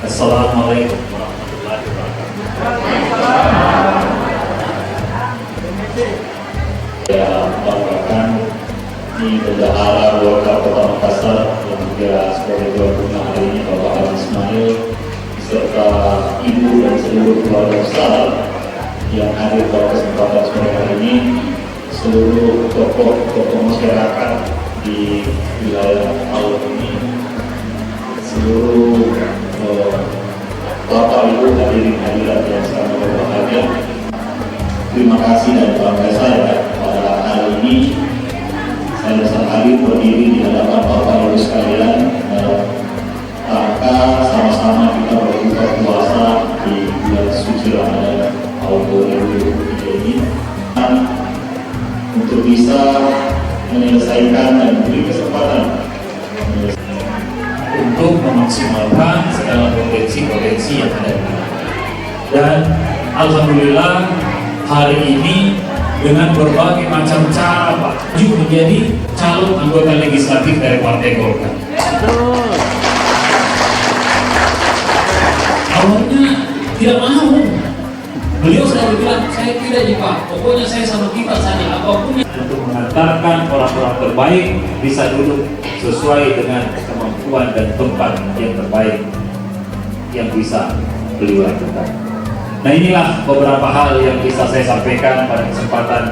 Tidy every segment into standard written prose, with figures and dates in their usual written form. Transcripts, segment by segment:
Assalamualaikum warahmatullahi wabarakatuh. Ya, melakukan di Bendahara Golkar Kota Makassar yang juga sebagai tuan rumah hari ini Bapak Haji Ismail beserta ibu dan seluruh keluarga besar yang hadir pada kesempatan sore hari ini, seluruh tokoh masyarakat di wilayah Palu ini, seluruh Bapak Ibu hadirin hadirat yang sangat berbahagia. Terima kasih dan bangga saya pada hari ini saya bisa hadir berdiri di hadapan Bapak Ibu sekalian rangka sama-sama kita berbuka puasa di bulan suci Ramadan tahun 2023 ini untuk bisa menyelesaikan dan beri kesempatan untuk memaksimalkan segala potensi-potensi yang ada di dalam. Dan alhamdulillah hari ini dengan berbagai macam cara Pak Ju menjadi calon anggota legislatif dari Partai Golkar. Awalnya tidak mau. Beliau selalu bilang, saya tidak Pak, pokoknya saya sama kita saja apapun. Untuk mengantarkan orang-orang terbaik bisa duduk sesuai dengan kemampuan dan tempat yang terbaik yang bisa beliau lakukan. Nah, inilah beberapa hal yang bisa saya sampaikan pada kesempatan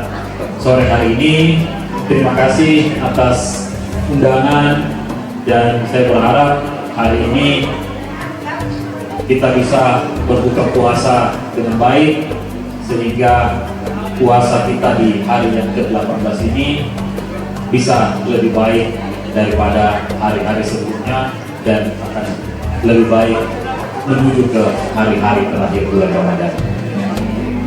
sore hari ini. Terima kasih atas undangan dan saya berharap hari ini kita bisa berbuka puasa dengan baik sehingga puasa kita di hari yang ke-18 ini bisa lebih baik daripada hari-hari sebelumnya dan akan lebih baik menuju ke hari-hari terakhir bulan Ramadan.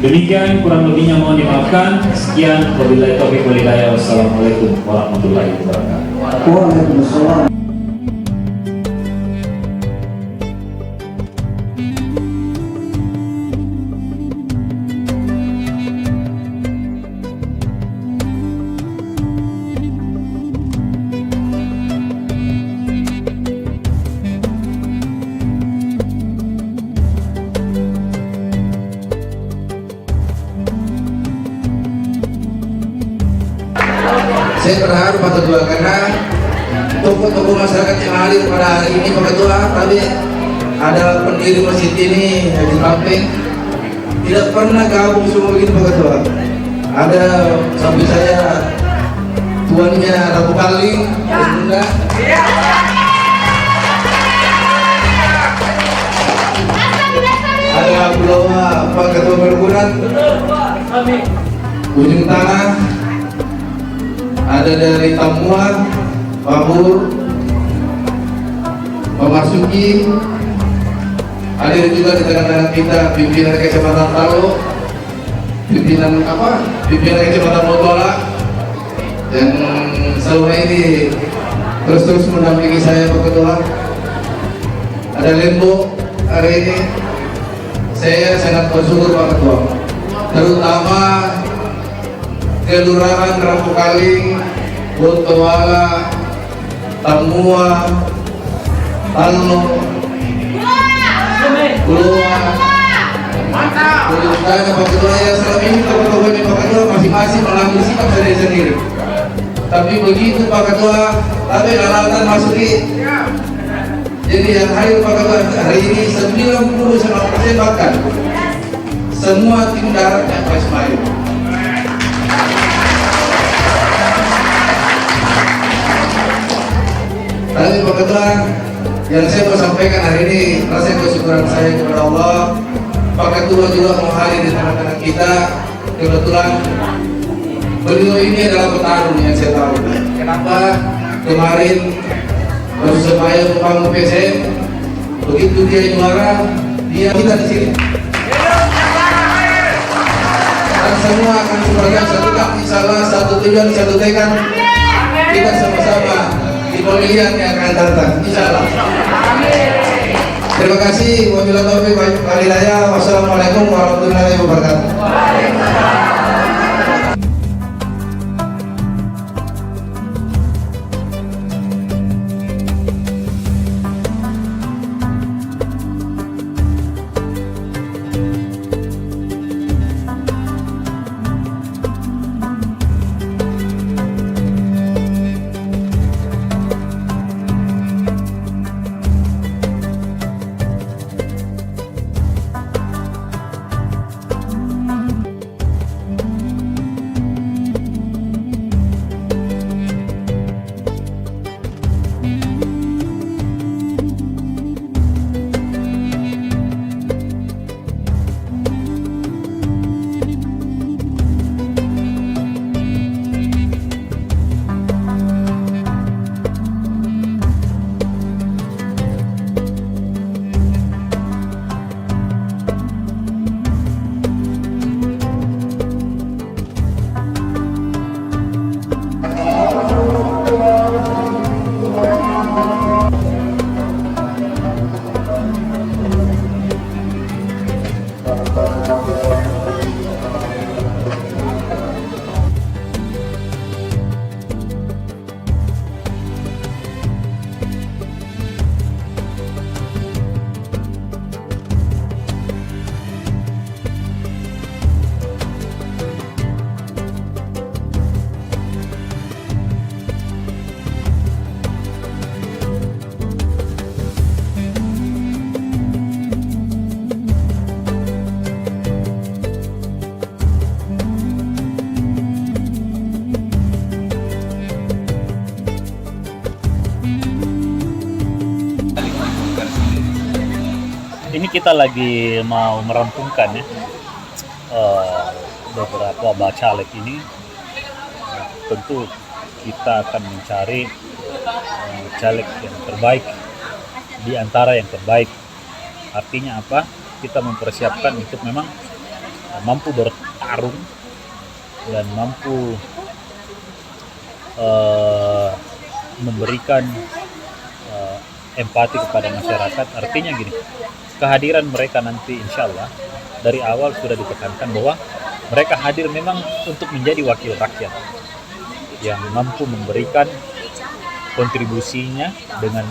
Demikian kurang lebihnya mohon dimaafkan. Sekian, wabillahi taufiq wal hidayah. Wassalamualaikum warahmatullahi wabarakatuh. Waalaikumsalam. Saya berharap Pak Ketua karena tokoh-tokoh masyarakat yang hadir pada hari ini Pak Ketua, tapi ada pendiri masjid ini di samping tidak pernah gabung semua begini Pak Ketua. Ada samping saya tuannya Rabu Kaling, Bunda. Ada Pulau Pak Ketua Perhubungan, Ujung Tanah. Ada dari Tamua, Pabur, Memasuki, hadir juga di tengah-tengah kita pimpinan Kecamatan Talo, pimpinan Kecamatan Motola yang selama ini terus mendampingi saya Pak Ketua. Ada Lembo hari ini, saya sangat bersyukur Pak Ketua, terutama Kelurahan Rabu Kaling, Bontowala, Tamua, Talo, Puloa, Ujungtanya Pak Ketua ya selama ini tokoh-tokoh Pak Ketua masing-masing mengambil sikap sendiri-sendiri. Tapi begitu Pak Ketua, tapi lalatan masuki. Jadi yang hadir Pak Ketua hari ini 99% bahkan semua tim daratnya Pak Ismail. Tapi Pak Ketua, yang saya mau sampaikan hari ini rasa kesyukuran saya kepada Allah. Pak Ketua juga mau hadir di tengah-tengah kita. Kebetulan beliau ini adalah petarung yang saya tahu. Kenapa kemarin Persebaya membangun PSM, begitu dia juara, dia kita di sini. Dan semua akan sebagai satu kaki, salah satu tujuan, satu tekad. Kita sama-sama di pemilihan yang akan datang, insyaallah. Terima kasih. Wabillahi taufiq wal hidayah. Wassalamualaikum warahmatullahi wabarakatuh. kita lagi mau merampungkan ya beberapa bacalek ini. Tentu kita akan mencari caleg yang terbaik di antara yang terbaik. Artinya apa? Kita mempersiapkan untuk memang mampu bertarung dan mampu memberikan empati kepada masyarakat. Artinya gini, kehadiran mereka nanti insya Allah dari awal sudah ditekankan bahwa mereka hadir memang untuk menjadi wakil rakyat yang mampu memberikan kontribusinya dengan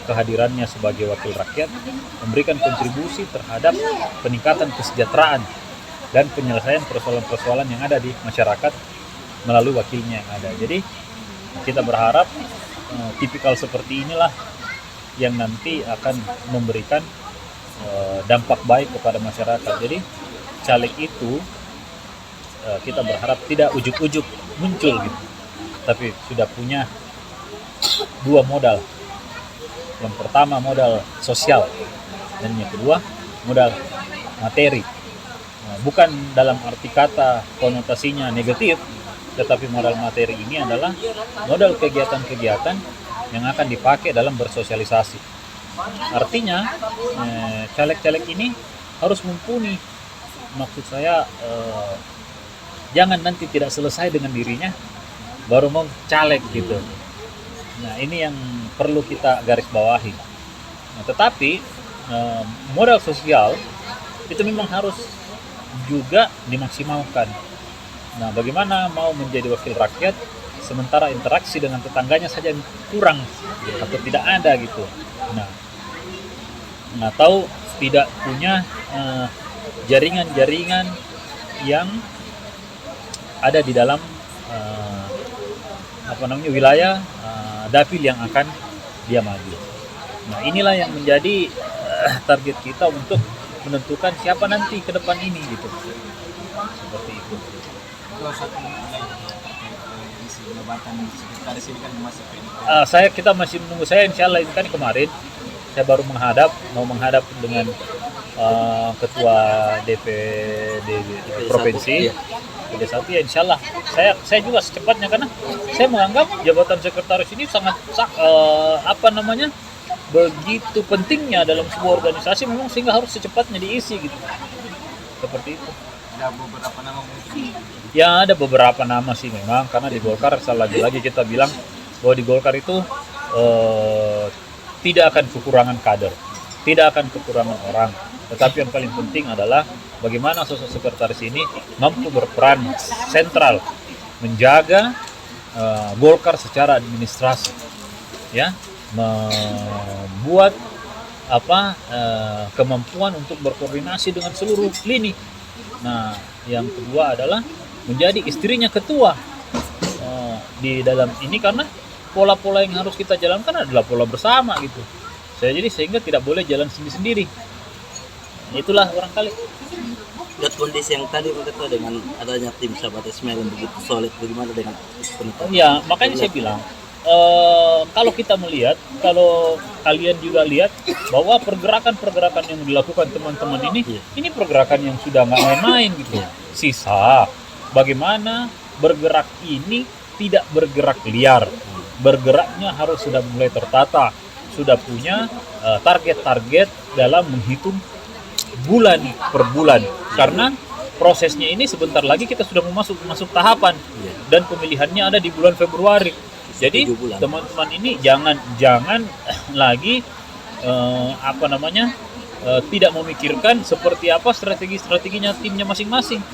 kehadirannya sebagai wakil rakyat, memberikan kontribusi terhadap peningkatan kesejahteraan dan penyelesaian persoalan-persoalan yang ada di masyarakat melalui wakilnya yang ada. Jadi kita berharap tipikal seperti inilah yang nanti akan memberikan dampak baik kepada masyarakat. Jadi caleg itu kita berharap tidak ujuk-ujuk muncul gitu, tapi sudah punya dua modal. Yang pertama modal sosial dan yang kedua modal materi. Bukan dalam arti kata konotasinya negatif, tetapi modal materi ini adalah modal kegiatan-kegiatan yang akan dipakai dalam bersosialisasi. Artinya caleg-caleg ini harus mumpuni. Maksud saya jangan nanti tidak selesai dengan dirinya baru mau caleg gitu. Nah ini yang perlu kita garis bawahi. Nah, tetapi modal sosial itu memang harus juga dimaksimalkan. Nah bagaimana mau menjadi wakil rakyat sementara interaksi dengan tetangganya saja kurang atau tidak ada gitu. Nah atau tidak punya jaringan-jaringan yang ada di dalam wilayah dapil yang akan dia maju. Nah inilah yang menjadi target kita untuk menentukan siapa nanti ke depan ini gitu. Seperti itu. Kita masih menunggu. Saya insya Allah ini kan kemarin saya baru mau menghadap dengan ketua DPD provinsi. Pada saat ya insya Allah saya juga secepatnya, karena saya menganggap jabatan sekretaris ini sangat begitu pentingnya dalam sebuah organisasi memang, sehingga harus secepatnya diisi gitu. Seperti itu. Ada beberapa nama mungkin? Ya ada beberapa nama sih memang, karena di Golkar lagi-lagi kita bilang bahwa di Golkar itu tidak akan kekurangan kader, tidak akan kekurangan orang. Tetapi yang paling penting adalah bagaimana sosok sekretaris ini mampu berperan sentral menjaga Golkar secara administrasi, ya, membuat kemampuan untuk berkoordinasi dengan seluruh lini. Nah, yang kedua adalah menjadi istrinya ketua di dalam ini, karena pola-pola yang harus kita jalankan adalah pola bersama gitu. Jadi sehingga tidak boleh jalan sendiri-sendiri. Itulah barangkali. Lihat kondisi yang tadi berkata dengan adanya tim sahabat Ismail yang begitu solid, bagaimana dengan penonton? Ya, makanya saya bilang kalau kita melihat, kalau kalian juga lihat bahwa pergerakan-pergerakan yang dilakukan teman-teman ini pergerakan yang sudah nggak main-main gitu. Sisa bagaimana bergerak ini tidak bergerak liar, bergeraknya harus sudah mulai tertata, sudah punya target-target dalam menghitung bulan per bulan, karena prosesnya ini sebentar lagi kita sudah masuk tahapan dan pemilihannya ada di bulan Februari. Jadi teman-teman ini jangan lagi tidak memikirkan seperti apa strategi-strateginya timnya masing-masing.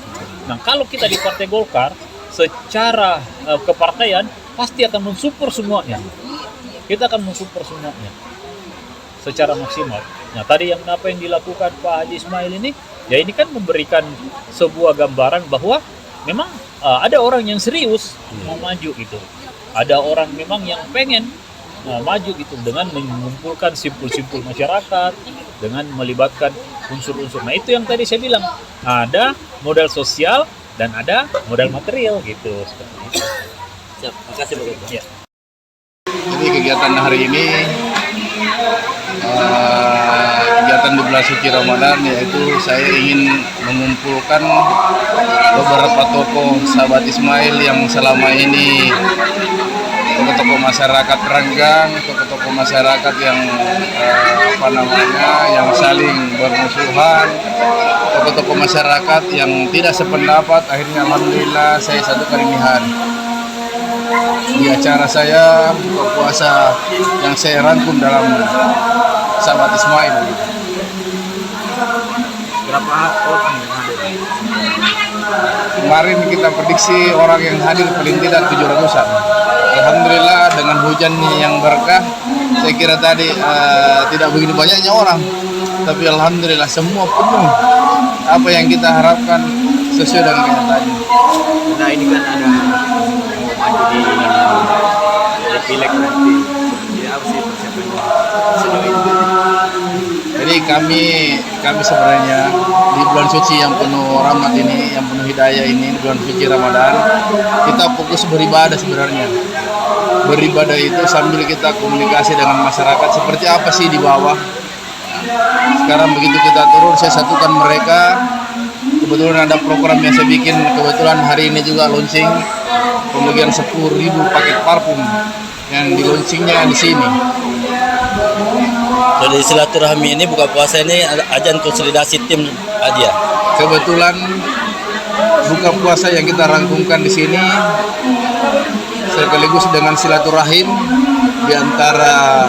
Nah, kalau kita di Partai Golkar secara kepartaian pasti akan mensupport semuanya. Kita akan mensupport semuanya secara maksimal. Nah, tadi apa yang dilakukan Pak Haji Ismail ini, ya ini kan memberikan sebuah gambaran bahwa memang ada orang yang serius mau maju gitu. Ada orang memang yang pengen maju gitu dengan mengumpulkan simpul-simpul masyarakat, dengan melibatkan unsur-unsur. Nah, itu yang tadi saya bilang, ada modal sosial dan ada modal material gitu. Seperti itu. Siap, makasih Pak Ketua. Ya. Jadi kegiatan hari ini kegiatan di bulan suci Ramadan, yaitu saya ingin mengumpulkan beberapa tokoh sahabat Ismail yang selama ini tokoh-tokoh masyarakat renggang, tokoh-tokoh masyarakat yang yang saling bermusuhan, tokoh-tokoh masyarakat yang tidak sependapat. Akhirnya alhamdulillah saya satukan ini hari di acara saya buka puasa yang saya rangkum dalam sahabat Ismail. Berapa orang yang hadir? Kemarin kita prediksi orang yang hadir paling tidak 700-an. Alhamdulillah dengan hujan yang berkah, saya kira tadi tidak begitu banyaknya orang, tapi alhamdulillah semua penuh. Apa yang kita harapkan sesuai dengan kenyataannya. Nah ini kan ada mau maju di pileg nanti. Jadi apa sih persiapannya sejauh ini? Jadi kami sebenarnya di bulan suci yang penuh rahmat ini, yang penuh hidayah ini, di bulan suci Ramadan, kita fokus beribadah sebenarnya. Beribadah itu sambil kita komunikasi dengan masyarakat seperti apa sih di bawah. Sekarang begitu kita turun, saya satukan mereka. Kebetulan ada program yang saya bikin, kebetulan hari ini juga launching pembagian 10.000 paket parfum yang di launchingnya di sini. Jadi silaturahmi ini buka puasa ini ajang konsolidasi tim aja. Kebetulan buka puasa yang kita rangkumkan di sini sekaligus dengan silaturahim di antara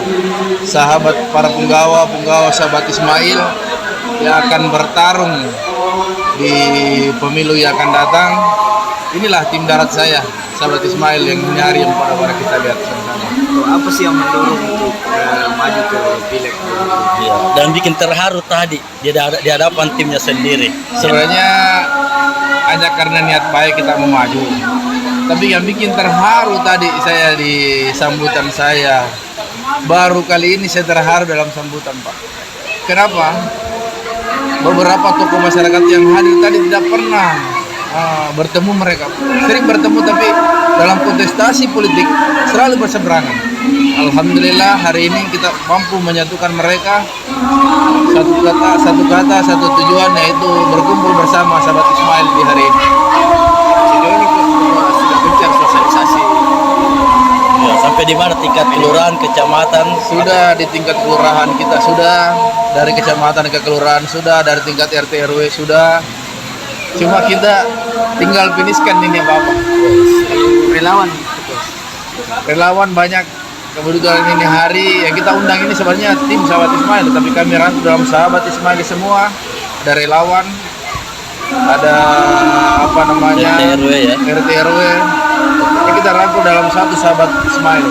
sahabat para penggawa sahabat Ismail yang akan bertarung di pemilu yang akan datang. Inilah tim darat saya, sahabat Ismail yang ini hari yang pada kita lihat sama-sama. Apa sih yang mendorong untuk maju ke pileg? Ya, dan bikin terharu tadi di hadapan timnya sendiri. Sebenarnya hanya karena niat baik kita mau maju. Tapi yang bikin terharu tadi saya di sambutan saya. Baru kali ini saya terharu dalam sambutan, Pak. Kenapa? Beberapa tokoh masyarakat yang hadir tadi tidak pernah bertemu mereka. Sering bertemu tapi dalam kontestasi politik selalu berseberangan. Alhamdulillah hari ini kita mampu menyatukan mereka satu kata, satu tujuan, yaitu berkumpul bersama sahabat Ismail di hari ini. Sejauh ini sudah gencar sosialisasi. Ya, sampai di mana tingkat kelurahan, kecamatan? Sudah di tingkat kelurahan kita sudah, dari kecamatan ke kelurahan sudah, dari tingkat RT RW sudah. Cuma kita tinggal finishkan ini Bapak. Relawan banyak. Kebetulan ini hari yang kita undang ini sebenarnya tim sahabat Ismail, tapi kami rangkum dalam sahabat Ismail semua. Ada relawan, ada apa namanya RT RW ya. RT RW. Kita rangkum dalam satu sahabat Ismail.